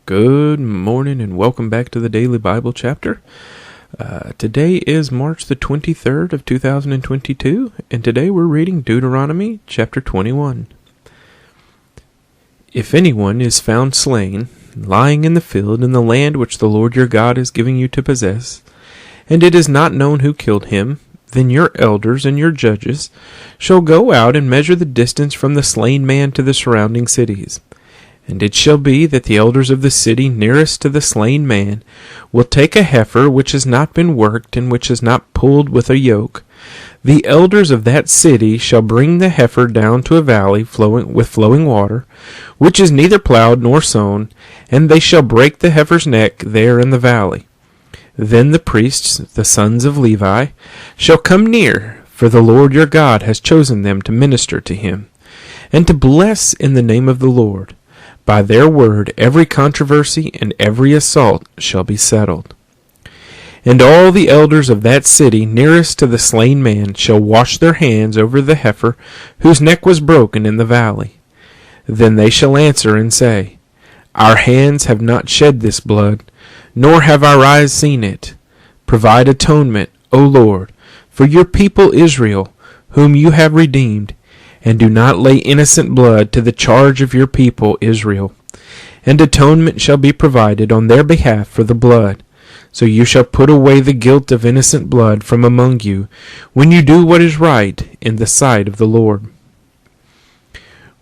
Good morning and welcome back to the Daily Bible Chapter. Today is March the 23rd of 2022, and today we're reading Deuteronomy chapter 21. If anyone is found slain, lying in the field in the land which the Lord your God is giving you to possess, and it is not known who killed him, then your elders and your judges shall go out and measure the distance from the slain man to the surrounding cities. And it shall be that the elders of the city nearest to the slain man will take a heifer which has not been worked and which is not pulled with a yoke. The elders of that city shall bring the heifer down to a valley flowing water, which is neither plowed nor sown, and they shall break the heifer's neck there in the valley. Then the priests, the sons of Levi, shall come near, for the Lord your God has chosen them to minister to him, and to bless in the name of the Lord. By their word every controversy and every assault shall be settled. And all the elders of that city nearest to the slain man shall wash their hands over the heifer whose neck was broken in the valley. Then they shall answer and say, Our hands have not shed this blood, nor have our eyes seen it. Provide atonement, O Lord, for your people Israel, whom you have redeemed, and do not lay innocent blood to the charge of your people Israel. And atonement shall be provided on their behalf for the blood. So you shall put away the guilt of innocent blood from among you, when you do what is right in the sight of the Lord.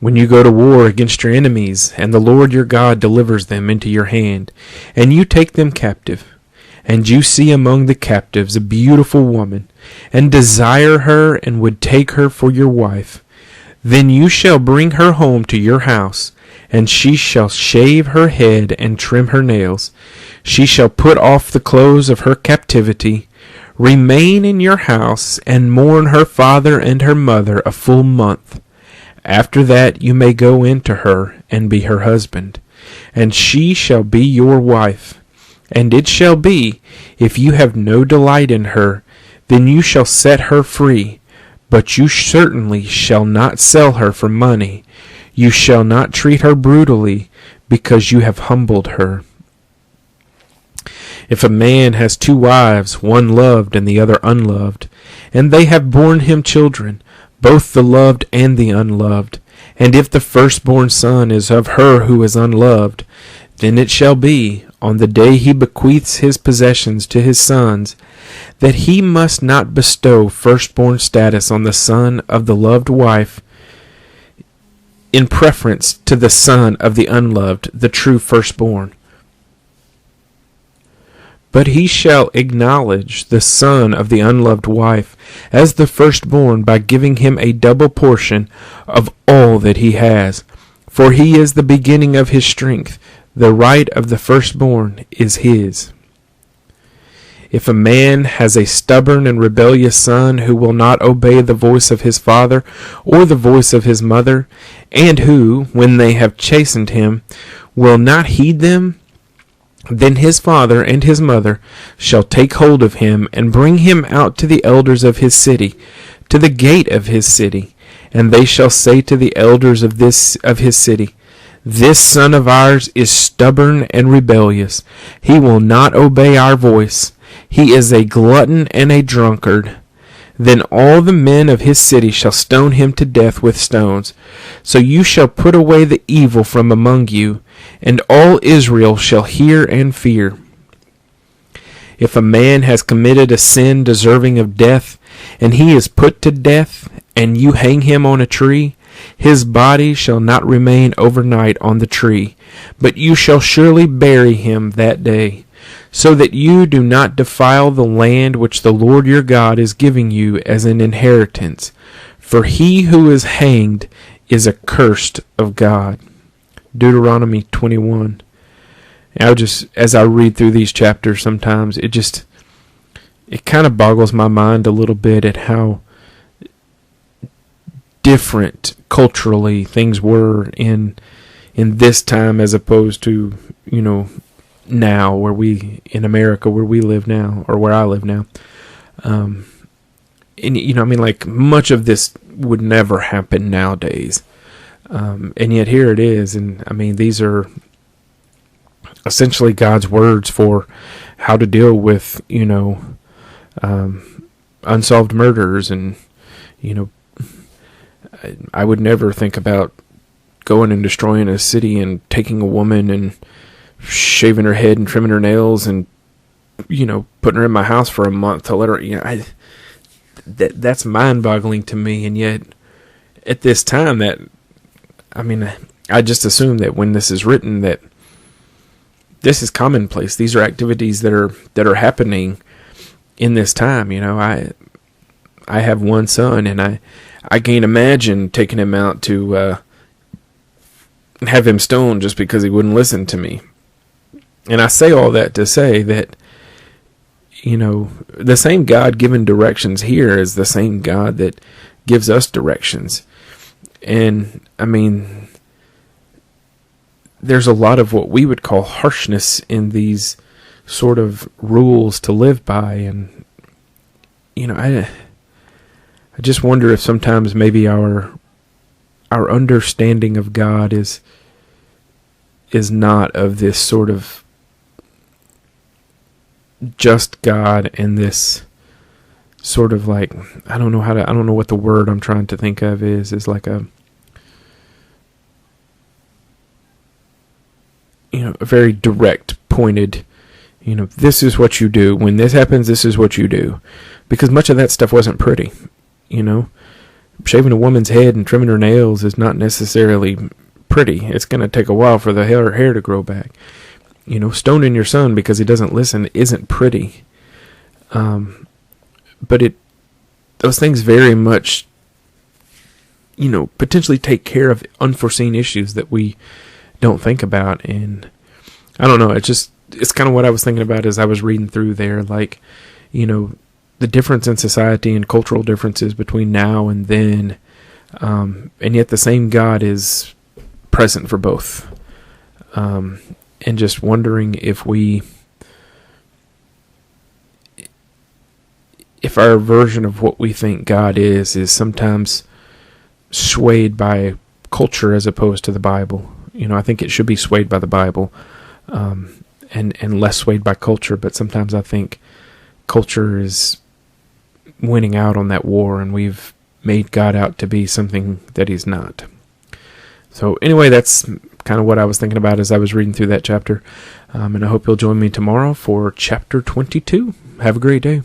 When you go to war against your enemies, and the Lord your God delivers them into your hand, and you take them captive, and you see among the captives a beautiful woman, and desire her and would take her for your wife, then you shall bring her home to your house, and she shall shave her head and trim her nails. She shall put off the clothes of her captivity, remain in your house, and mourn her father and her mother a full month. After that you may go in to her and be her husband, and she shall be your wife. And it shall be, if you have no delight in her, then you shall set her free. But you certainly shall not sell her for money. You shall not treat her brutally, because you have humbled her. If a man has two wives, one loved and the other unloved, and they have borne him children, both the loved and the unloved, and if the firstborn son is of her who is unloved, then it shall be, on the day he bequeaths his possessions to his sons, that he must not bestow firstborn status on the son of the loved wife in preference to the son of the unloved, the true firstborn. But he shall acknowledge the son of the unloved wife as the firstborn by giving him a double portion of all that he has, for he is the beginning of his strength. The right of the firstborn is his. If a man has a stubborn and rebellious son who will not obey the voice of his father or the voice of his mother, and who, when they have chastened him, will not heed them, then his father and his mother shall take hold of him and bring him out to the elders of his city, to the gate of his city, and they shall say to the elders of his city, This son of ours is stubborn and rebellious. He will not obey our voice. He is a glutton and a drunkard. Then all the men of his city shall stone him to death with stones. So you shall put away the evil from among you, and all Israel shall hear and fear. If a man has committed a sin deserving of death, and he is put to death, and you hang him on a tree, his body shall not remain overnight on the tree, but you shall surely bury him that day, so that you do not defile the land which the Lord your God is giving you as an inheritance. For he who is hanged is accursed of God. Deuteronomy 21. As I read through these chapters sometimes, it kind of boggles my mind a little bit at how different culturally things were in this time as opposed to, now in America where we live now, or where I live now. And much of this would never happen nowadays. And yet here it is. And these are essentially God's words for how to deal with, unsolved murders. And, I would never think about going and destroying a city and taking a woman and shaving her head and trimming her nails and, putting her in my house for a month to let her, that's mind-boggling to me. And yet at this time I just assume that when this is written that this is commonplace. These are activities that are happening in this time. I have one son, and I can't imagine taking him out to have him stoned just because he wouldn't listen to me. And I say all that to say that, the same God given directions here is the same God that gives us directions. And, there's a lot of what we would call harshness in these sort of rules to live by. And, I just wonder if sometimes maybe our understanding of God is not of this sort of just God, and this sort of like, I don't know what the word I'm trying to think of is like a very direct, pointed, this is what you do. When this happens, this is what you do. Because much of that stuff wasn't pretty, Shaving a woman's head and trimming her nails is not necessarily pretty. It's going to take a while for the hair to grow back. Stoning your son because he doesn't listen isn't pretty. But those things very much, potentially take care of unforeseen issues that we don't think about. And I don't know, it's kind of what I was thinking about as I was reading through there, like, the difference in society and cultural differences between now and then, and yet the same God is present for both. And just wondering if our version of what we think God is sometimes swayed by culture as opposed to the Bible. I think it should be swayed by the Bible, and less swayed by culture. But sometimes I think culture is winning out on that war, and we've made God out to be something that he's not. So anyway, that's kind of what I was thinking about as I was reading through that chapter. And I hope you'll join me tomorrow for chapter 22. Have a great day.